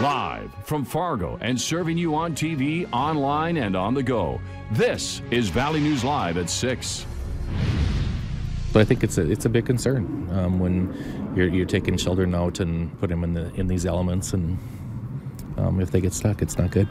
Live from Fargo and serving you on TV, online, and on the go. This is Valley News Live at 6. So I think it's a big concern when you're taking children out and putting them in these elements, and if they get stuck, it's not good.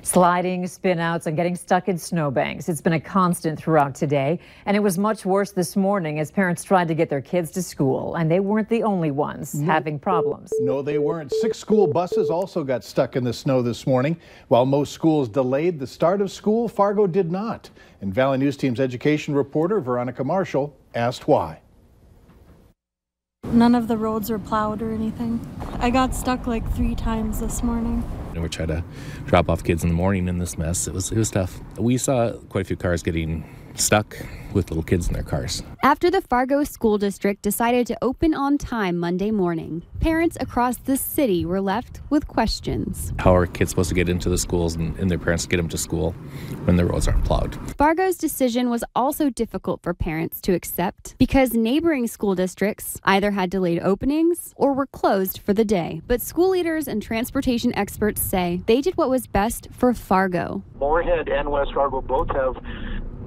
Sliding, spin-outs, and getting stuck in snowbanks. It's been a constant throughout today, and it was much worse this morning as parents tried to get their kids to school, and they weren't the only ones having problems. No, they weren't. 6 school buses also got stuck in the snow this morning. While most schools delayed the start of school, Fargo did not. And Valley News Team's education reporter, Veronica Marshall, asked why. None of the roads were plowed or anything. I got stuck like 3 times this morning. We tried to drop off kids in the morning in this mess. It was tough. We saw quite a few cars getting stuck with little kids in their cars. After the Fargo School District decided to open on time Monday morning, parents across the city were left with questions. How are kids supposed to get into the schools and their parents get them to school when the roads aren't plowed? Fargo's decision was also difficult for parents to accept because neighboring school districts either had delayed openings or were closed for the day. But school leaders and transportation experts say they did what was best for Fargo. Moorhead and West Fargo both have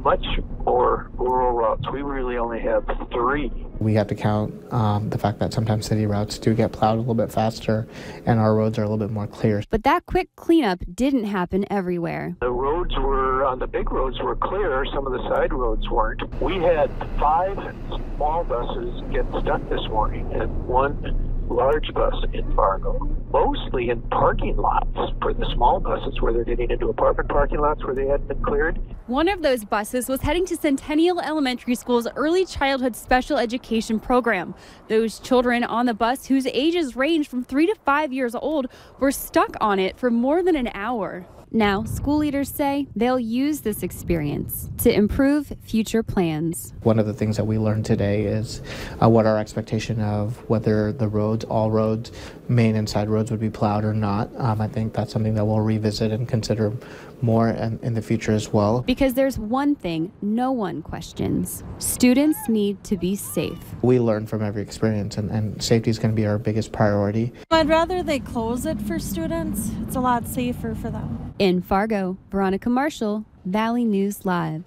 much more rural routes. We really only have 3. We have to count the fact that sometimes city routes do get plowed a little bit faster and our roads are a little bit more clear. But that quick cleanup didn't happen everywhere. The roads on the big roads were clear, some of the side roads weren't. We had 5 small buses get stuck this morning and 1 large bus in Fargo, mostly in parking lots for the small buses where they're getting into apartment parking lots where they hadn't been cleared. One of those buses was heading to Centennial Elementary School's early childhood special education program. Those children on the bus, whose ages range from 3 to 5 years old, were stuck on it for more than an hour. Now, school leaders say they'll use this experience to improve future plans. One of the things that we learned today is what our expectation of whether the roads, all roads, main and side roads would be plowed or not. I think that's something that we'll revisit and consider more in the future as well. Because there's one thing no one questions. Students need to be safe. We learn from every experience, and safety is going to be our biggest priority. I'd rather they close it for students. It's a lot safer for them. In Fargo, Veronica Marshall, Valley News Live.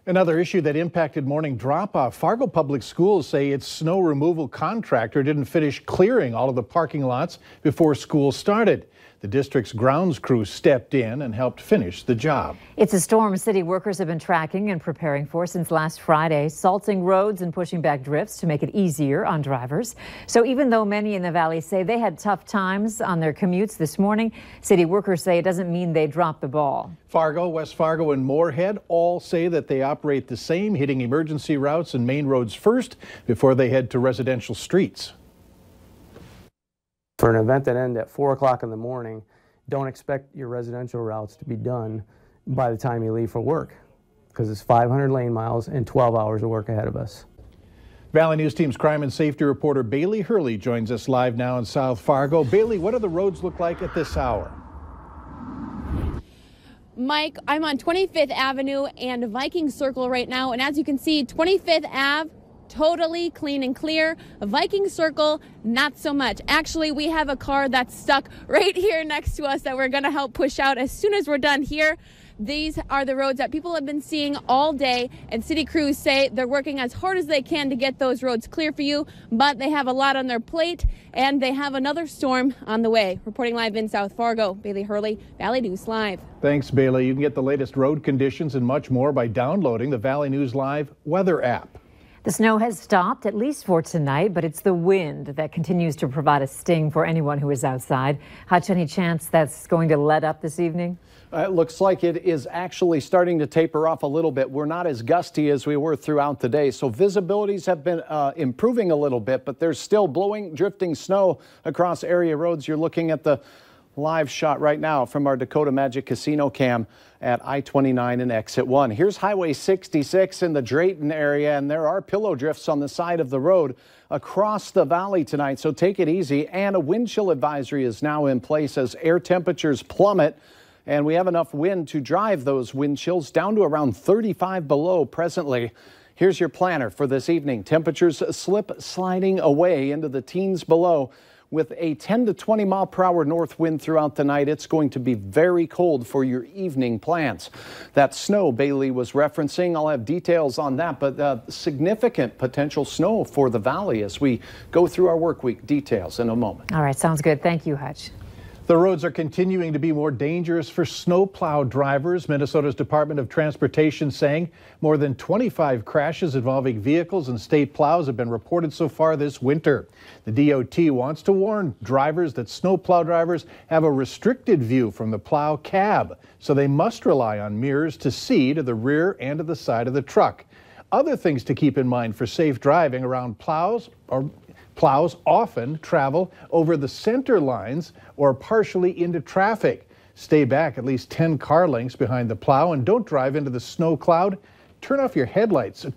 Another issue that impacted morning drop-off. Fargo Public Schools say its snow removal contractor didn't finish clearing all of the parking lots before school started. The district's grounds crew stepped in and helped finish the job. It's a storm city workers have been tracking and preparing for since last Friday, salting roads and pushing back drifts to make it easier on drivers. So even though many in the valley say they had tough times on their commutes this morning, city workers say it doesn't mean they dropped the ball. Fargo, West Fargo, and Moorhead all say that they operate the same, hitting emergency routes and main roads first before they head to residential streets. For an event that ends at 4 o'clock in the morning, don't expect your residential routes to be done by the time you leave for work, because it's 500 lane miles and 12 hours of work ahead of us. Valley News Team's crime and safety reporter Bailey Hurley joins us live now in South Fargo. Bailey, what do the roads look like at this hour? Mike, I'm on 25th Avenue and Viking Circle right now, and as you can see, 25th Ave, totally clean and clear. Viking Circle, not so much. Actually, we have a car that's stuck right here next to us that we're going to help push out as soon as we're done here. These are the roads that people have been seeing all day, and city crews say they're working as hard as they can to get those roads clear for you, but they have a lot on their plate, and they have another storm on the way. Reporting live in South Fargo, Bailey Hurley, Valley News Live. Thanks, Bailey. You can get the latest road conditions and much more by downloading the Valley News Live weather app. The snow has stopped, at least for tonight, but it's the wind that continues to provide a sting for anyone who is outside. Hutch, any chance that's going to let up this evening? It looks like it is actually starting to taper off a little bit. We're not as gusty as we were throughout the day, so visibilities have been improving a little bit, but there's still blowing, drifting snow across area roads. You're looking at the live shot right now from our Dakota Magic Casino cam at I-29 and Exit 1. Here's Highway 66 in the Drayton area, and there are pillow drifts on the side of the road across the valley tonight, so take it easy. And a wind chill advisory is now in place as air temperatures plummet, and we have enough wind to drive those wind chills down to around 35 below presently. Here's your planner for this evening. Temperatures slip sliding away into the teens below, With a 10 to 20 mile per hour north wind throughout the night, it's going to be very cold for your evening plans. That snow Bailey was referencing, I'll have details on that, but significant potential snow for the valley as we go through our work week. Details in a moment. All right, sounds good. Thank you, Hutch. The roads are continuing to be more dangerous for snowplow drivers. Minnesota's Department of Transportation saying more than 25 crashes involving vehicles and state plows have been reported so far this winter. The DOT wants to warn drivers that snowplow drivers have a restricted view from the plow cab, so they must rely on mirrors to see to the rear and to the side of the truck. Other things to keep in mind for safe driving around plows often travel over the center lines or partially into traffic. Stay back at least 10 car lengths behind the plow and don't drive into the snow cloud. Turn on your headlights, and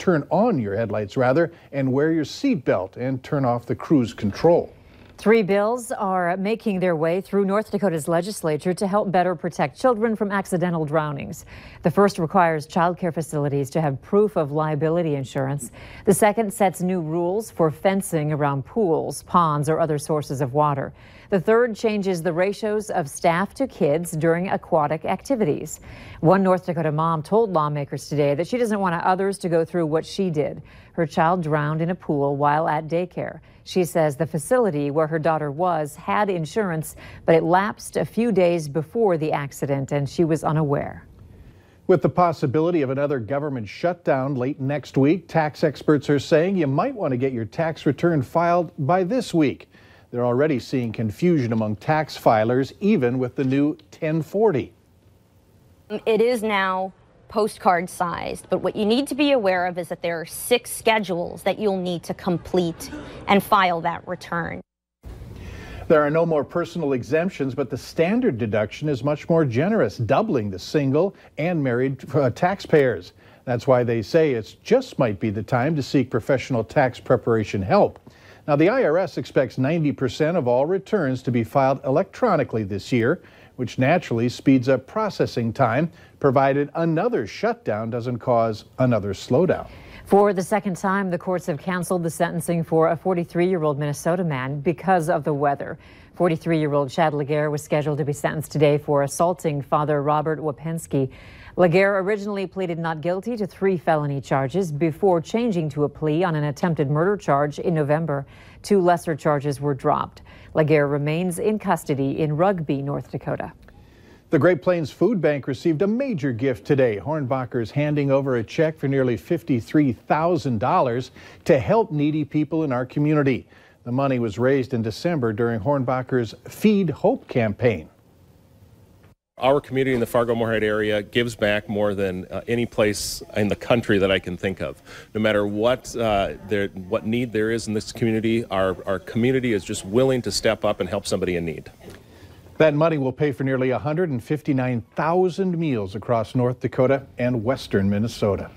wear your seatbelt and turn off the cruise control. 3 bills are making their way through North Dakota's legislature to help better protect children from accidental drownings. The first requires child care facilities to have proof of liability insurance. The second sets new rules for fencing around pools, ponds, or other sources of water. The third changes the ratios of staff to kids during aquatic activities. One North Dakota mom told lawmakers today that she doesn't want others to go through what she did. Her child drowned in a pool while at daycare. She says the facility where her daughter was had insurance, but it lapsed a few days before the accident and she was unaware. With the possibility of another government shutdown late next week, tax experts are saying you might want to get your tax return filed by this week. They're already seeing confusion among tax filers, even with the new 1040. It is now postcard sized, but what you need to be aware of is that there are 6 schedules that you'll need to complete and file that return. There are no more personal exemptions, but the standard deduction is much more generous, doubling the single and married taxpayers. That's why they say it just might be the time to seek professional tax preparation help. Now, the IRS expects 90% of all returns to be filed electronically this year, which naturally speeds up processing time, provided another shutdown doesn't cause another slowdown. For the second time, the courts have canceled the sentencing for a 43-year-old Minnesota man because of the weather. 43-year-old Chad Laguerre was scheduled to be sentenced today for assaulting Father Robert Wapensky. Laguerre originally pleaded not guilty to 3 felony charges before changing to a plea on an attempted murder charge in November. 2 lesser charges were dropped. Laguerre remains in custody in Rugby, North Dakota. The Great Plains Food Bank received a major gift today. Hornbacher's handing over a check for nearly $53,000 to help needy people in our community. The money was raised in December during Hornbacher's Feed Hope campaign. Our community in the Fargo-Moorhead area gives back more than any place in the country that I can think of. No matter what need there is in this community, our community is just willing to step up and help somebody in need. That money will pay for nearly 159,000 meals across North Dakota and western Minnesota.